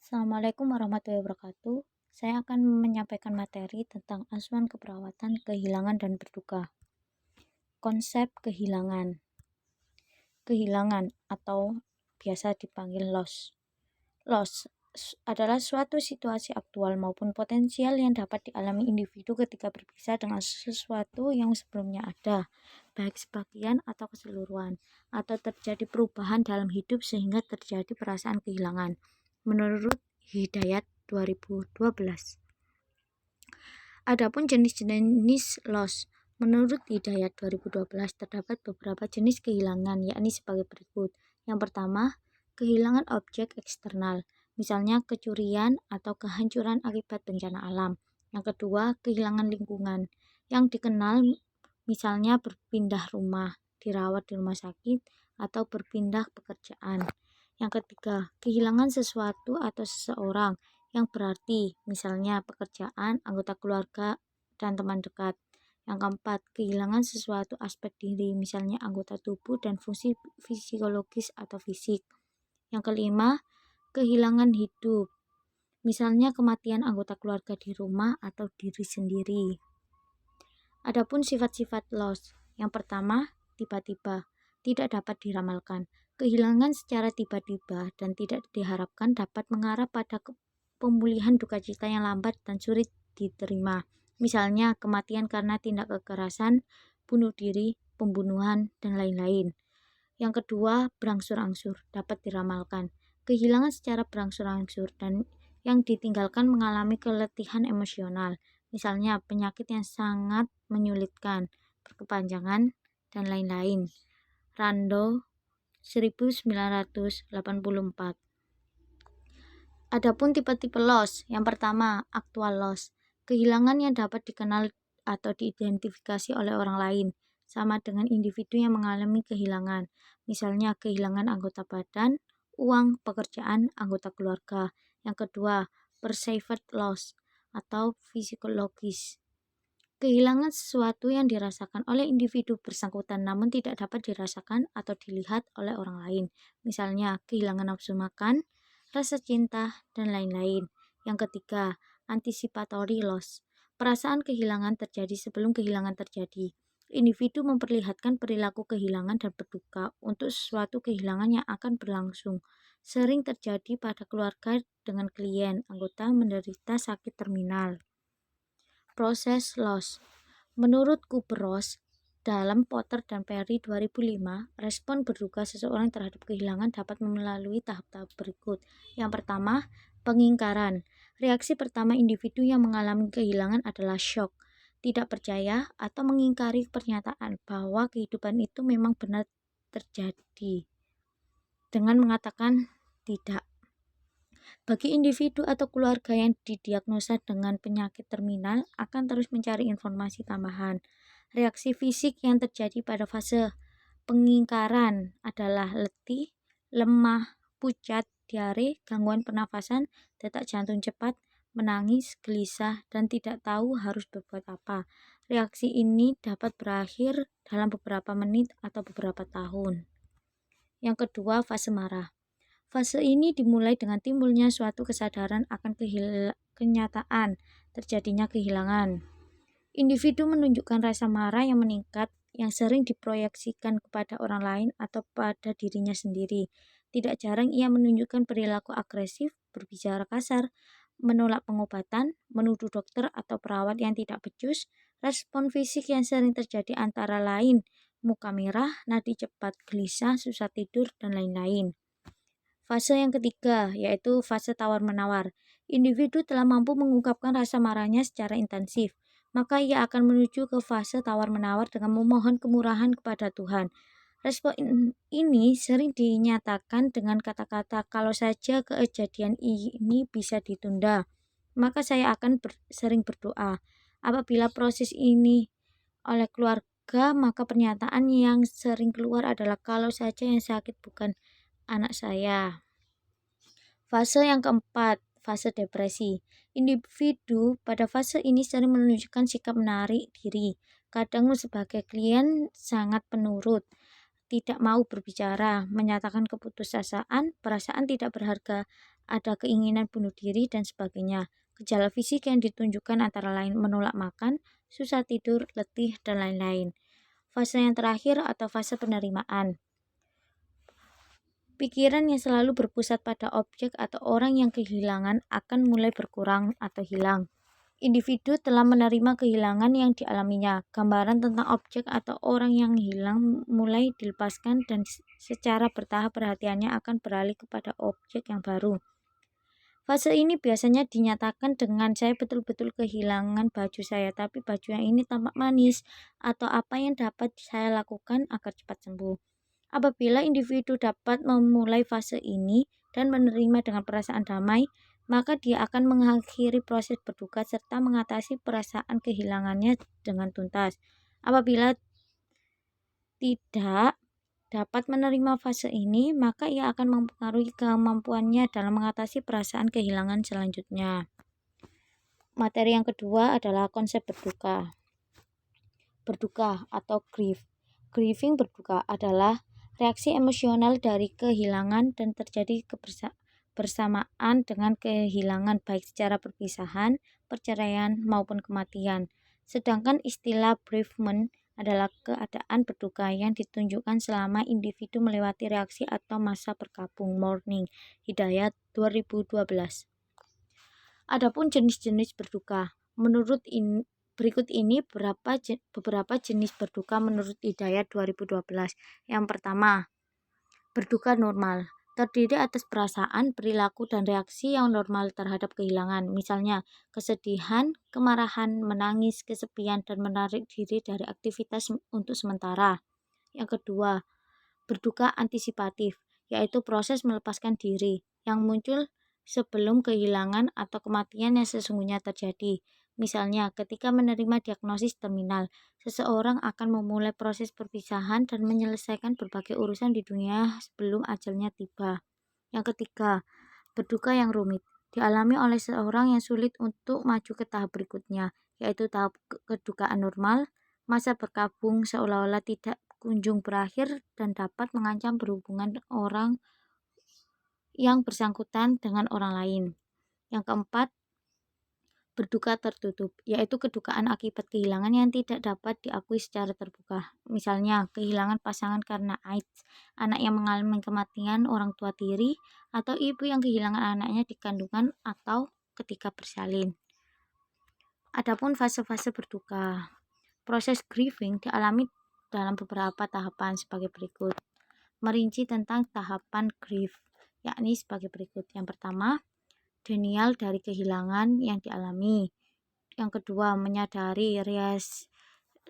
Assalamualaikum warahmatullahi wabarakatuh. Saya akan menyampaikan materi tentang asuhan keperawatan, kehilangan, dan berduka. Konsep kehilangan. Kehilangan atau biasa dipanggil loss. Adalah suatu situasi aktual maupun potensial yang dapat dialami individu ketika berpisah dengan sesuatu yang sebelumnya ada, baik sebagian atau keseluruhan, atau terjadi perubahan dalam hidup sehingga terjadi perasaan kehilangan. Menurut Hidayat 2012. Adapun jenis-jenis loss, menurut Hidayat 2012 terdapat beberapa jenis kehilangan, yakni sebagai berikut. Yang pertama, kehilangan objek eksternal, misalnya kecurian atau kehancuran akibat bencana alam. Yang kedua, kehilangan lingkungan, yang dikenal misalnya berpindah rumah, dirawat di rumah sakit, atau berpindah pekerjaan. Yang ketiga, kehilangan sesuatu atau seseorang, yang berarti misalnya pekerjaan, anggota keluarga, dan teman dekat. Yang keempat, kehilangan sesuatu aspek diri, misalnya anggota tubuh dan fungsi fisiologis atau fisik. Yang kelima, kehilangan hidup, misalnya kematian anggota keluarga di rumah atau diri sendiri. Adapun sifat-sifat loss, yang pertama, tiba-tiba, tidak dapat diramalkan. Kehilangan secara tiba-tiba dan tidak diharapkan dapat mengarah pada pemulihan duka cita yang lambat dan sulit diterima. Misalnya kematian karena tindak kekerasan, bunuh diri, pembunuhan, dan lain-lain. Yang kedua, berangsur-angsur, dapat diramalkan. Kehilangan secara berangsur-angsur dan yang ditinggalkan mengalami keletihan emosional. Misalnya penyakit yang sangat menyulitkan, berkepanjangan, dan lain-lain. Rando 1984. Adapun tipe-tipe loss, yang pertama, actual loss, kehilangan yang dapat dikenal atau diidentifikasi oleh orang lain, sama dengan individu yang mengalami kehilangan, misalnya kehilangan anggota badan, uang, pekerjaan, anggota keluarga. Yang kedua, perceived loss atau psikologis, kehilangan sesuatu yang dirasakan oleh individu bersangkutan namun tidak dapat dirasakan atau dilihat oleh orang lain, misalnya kehilangan nafsu makan, rasa cinta, dan lain-lain. Yang ketiga, anticipatory loss, perasaan kehilangan terjadi sebelum kehilangan terjadi. Individu memperlihatkan perilaku kehilangan dan berduka untuk sesuatu kehilangan yang akan berlangsung. Sering terjadi pada keluarga dengan klien, anggota menderita sakit terminal. Proses loss. Menurut Kubros, dalam Potter dan Perry 2005, respon berduka seseorang terhadap kehilangan dapat melalui tahap-tahap berikut. Yang pertama, pengingkaran. Reaksi pertama individu yang mengalami kehilangan adalah shock, tidak percaya, atau mengingkari pernyataan bahwa kehidupan itu memang benar terjadi, dengan mengatakan tidak. Bagi individu atau keluarga yang didiagnosa dengan penyakit terminal akan terus mencari informasi tambahan. Reaksi fisik yang terjadi pada fase pengingkaran adalah letih, lemah, pucat, diare, gangguan pernafasan, detak jantung cepat, menangis, gelisah, dan tidak tahu harus berbuat apa. Reaksi ini dapat berakhir dalam beberapa menit atau beberapa tahun. Yang kedua, fase marah. Fase ini dimulai dengan timbulnya suatu kesadaran akan kenyataan terjadinya kehilangan. Individu menunjukkan rasa marah yang meningkat yang sering diproyeksikan kepada orang lain atau pada dirinya sendiri. Tidak jarang ia menunjukkan perilaku agresif, berbicara kasar, menolak pengobatan, menuduh dokter atau perawat yang tidak becus. Respon fisik yang sering terjadi antara lain muka merah, nadi cepat, gelisah, susah tidur, dan lain-lain. Fase yang ketiga, yaitu fase tawar-menawar. Individu telah mampu mengungkapkan rasa marahnya secara intensif, maka ia akan menuju ke fase tawar-menawar dengan memohon kemurahan kepada Tuhan. Respon ini sering dinyatakan dengan kata-kata, kalau saja kejadian ini bisa ditunda, maka saya akan sering berdoa. Apabila proses ini oleh keluarga, maka pernyataan yang sering keluar adalah, kalau saja yang sakit bukan anak saya. Fase yang keempat, fase depresi. Individu pada fase ini sering menunjukkan sikap menarik diri, kadang sebagai klien sangat penurut, tidak mau berbicara, menyatakan keputusasaan, perasaan tidak berharga, ada keinginan bunuh diri, dan sebagainya. Gejala fisik yang ditunjukkan antara lain menolak makan, susah tidur, letih, dan lain-lain. Fase yang terakhir atau fase penerimaan. Pikiran yang selalu berpusat pada objek atau orang yang kehilangan akan mulai berkurang atau hilang. Individu telah menerima kehilangan yang dialaminya. Gambaran tentang objek atau orang yang hilang mulai dilepaskan dan secara bertahap perhatiannya akan beralih kepada objek yang baru. Fase ini biasanya dinyatakan dengan saya betul-betul kehilangan baju saya, tapi baju yang ini tampak manis, atau apa yang dapat saya lakukan agar cepat sembuh. Apabila individu dapat memulai fase ini dan menerima dengan perasaan damai, maka dia akan mengakhiri proses berduka serta mengatasi perasaan kehilangannya dengan tuntas. Apabila tidak dapat menerima fase ini, maka ia akan mempengaruhi kemampuannya dalam mengatasi perasaan kehilangan selanjutnya. Materi yang kedua adalah konsep berduka. Berduka atau grief. Grieving berduka adalah reaksi emosional dari kehilangan dan terjadi bersamaan dengan kehilangan baik secara perpisahan, perceraian, maupun kematian. Sedangkan istilah bereavement adalah keadaan berduka yang ditunjukkan selama individu melewati reaksi atau masa berkabung mourning. Hidayat 2012. Adapun jenis-jenis berduka. Berikut ini beberapa jenis berduka menurut Hidayat 2012. Yang pertama, berduka normal. Terdiri atas perasaan, perilaku, dan reaksi yang normal terhadap kehilangan. Misalnya, kesedihan, kemarahan, menangis, kesepian, dan menarik diri dari aktivitas untuk sementara. Yang kedua, berduka antisipatif, yaitu proses melepaskan diri yang muncul sebelum kehilangan atau kematian yang sesungguhnya terjadi. Misalnya, ketika menerima diagnosis terminal, seseorang akan memulai proses perpisahan dan menyelesaikan berbagai urusan di dunia sebelum ajalnya tiba. Yang ketiga, berduka yang rumit, dialami oleh seseorang yang sulit untuk maju ke tahap berikutnya, yaitu tahap kedukaan normal. Masa berkabung seolah-olah tidak kunjung berakhir dan dapat mengancam berhubungan orang yang bersangkutan dengan orang lain. Yang keempat, berduka tertutup, yaitu kedukaan akibat kehilangan yang tidak dapat diakui secara terbuka. Misalnya, kehilangan pasangan karena AIDS, anak yang mengalami kematian orang tua tiri, atau ibu yang kehilangan anaknya di kandungan atau ketika bersalin. Adapun fase-fase berduka. Proses grieving dialami dalam beberapa tahapan sebagai berikut. Merinci tentang tahapan grief, yakni sebagai berikut. Yang pertama, denial dari kehilangan yang dialami. Yang kedua, menyadari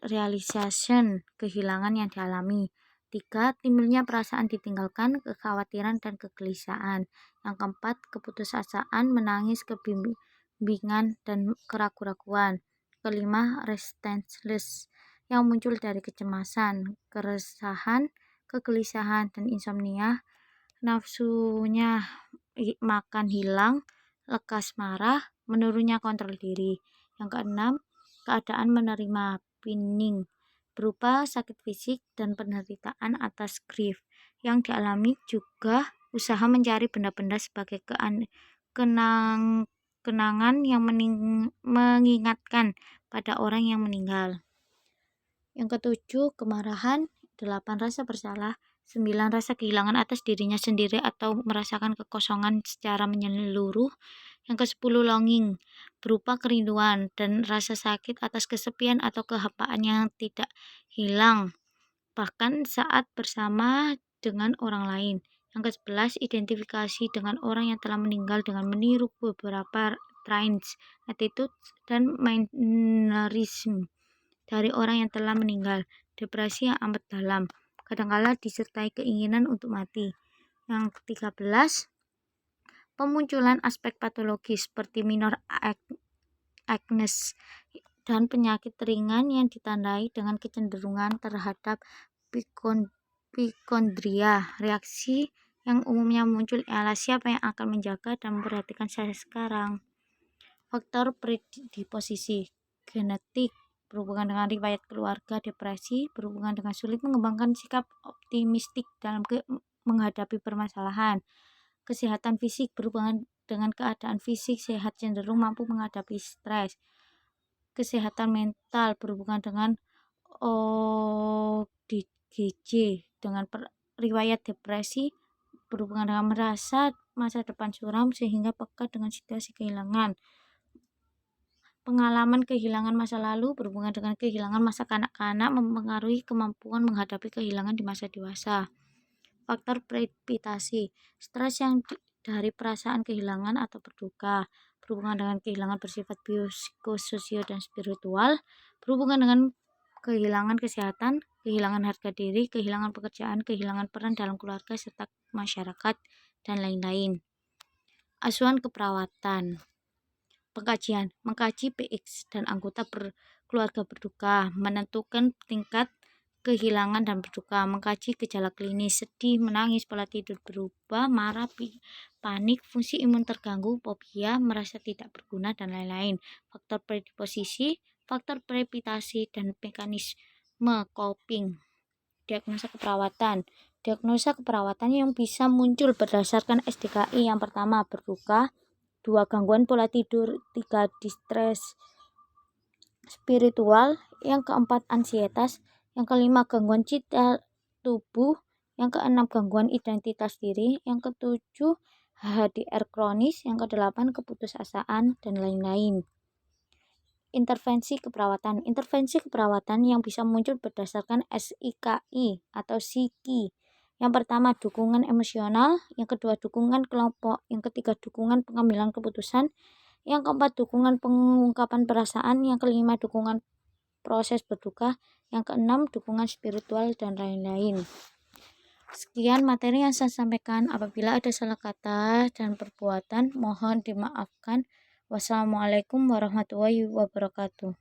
realization kehilangan yang dialami. 3, timbulnya perasaan ditinggalkan, kekhawatiran, dan kegelisahan. Yang keempat, keputusasaan, menangis, kebimbangan, dan keraguan-raguan. Kelima, restlessness, yang muncul dari kecemasan, keresahan, kegelisahan, dan insomnia. Nafsunya makan hilang, lekas marah, menurunnya kontrol diri. Yang keenam, keadaan menerima pining berupa sakit fisik dan penderitaan atas grief yang dialami, juga usaha mencari benda-benda sebagai kenangan yang mengingatkan pada orang yang meninggal. Yang ketujuh, kemarahan. 8, rasa bersalah. 9, rasa kehilangan atas dirinya sendiri atau merasakan kekosongan secara menyeluruh. Yang ke-10, longing, berupa kerinduan dan rasa sakit atas kesepian atau kehampaan yang tidak hilang, bahkan saat bersama dengan orang lain. Yang ke-11, identifikasi dengan orang yang telah meninggal dengan meniru beberapa traits, attitude, dan mannerism dari orang yang telah meninggal. Depresi yang amat dalam, kadangkala disertai keinginan untuk mati. Yang ke-13, pemunculan aspek patologis seperti minor illness dan penyakit ringan yang ditandai dengan kecenderungan terhadap hipokondria. Reaksi yang umumnya muncul ialah siapa yang akan menjaga dan memperhatikan saya sekarang. Faktor predisposisi genetik berhubungan dengan riwayat keluarga. Depresi berhubungan dengan sulit mengembangkan sikap optimistik dalam menghadapi permasalahan. Kesehatan fisik berhubungan dengan keadaan fisik sehat cenderung mampu menghadapi stres. Kesehatan mental berhubungan dengan ODGJ dengan riwayat depresi berhubungan dengan merasa masa depan suram sehingga peka dengan situasi kehilangan. Pengalaman kehilangan masa lalu berhubungan dengan kehilangan masa kanak-kanak mempengaruhi kemampuan menghadapi kehilangan di masa dewasa. Faktor previtasi, stres yang dari perasaan kehilangan atau berduka, berhubungan dengan kehilangan bersifat biopsikososio dan spiritual, berhubungan dengan kehilangan kesehatan, kehilangan harga diri, kehilangan pekerjaan, kehilangan peran dalam keluarga serta masyarakat, dan lain-lain. Asuhan keperawatan. Pengkajian, mengkaji PX dan anggota keluarga berduka, menentukan tingkat kehilangan dan berduka, mengkaji gejala klinis, sedih, menangis, pola tidur berubah, marah, panik, fungsi imun terganggu, fobia, merasa tidak berguna, dan lain-lain. Faktor predisposisi, faktor previtasi, dan mekanisme coping. Diagnosa keperawatan. Diagnosa keperawatan yang bisa muncul berdasarkan SDKI yang pertama berduka, 2 gangguan pola tidur, 3 distres spiritual, yang keempat ansietas, yang kelima gangguan cita tubuh, yang keenam gangguan identitas diri, yang ketujuh HDR kronis, yang kedelapan keputusasaan, dan lain-lain. Intervensi keperawatan. Intervensi keperawatan yang bisa muncul berdasarkan SIKI atau SIKI. Yang pertama dukungan emosional, yang kedua dukungan kelompok, yang ketiga dukungan pengambilan keputusan, yang keempat dukungan pengungkapan perasaan, yang kelima dukungan proses berduka, yang keenam dukungan spiritual, dan lain-lain. Sekian materi yang saya sampaikan. Apabila ada salah kata dan perbuatan, mohon dimaafkan. Wassalamualaikum warahmatullahi wabarakatuh.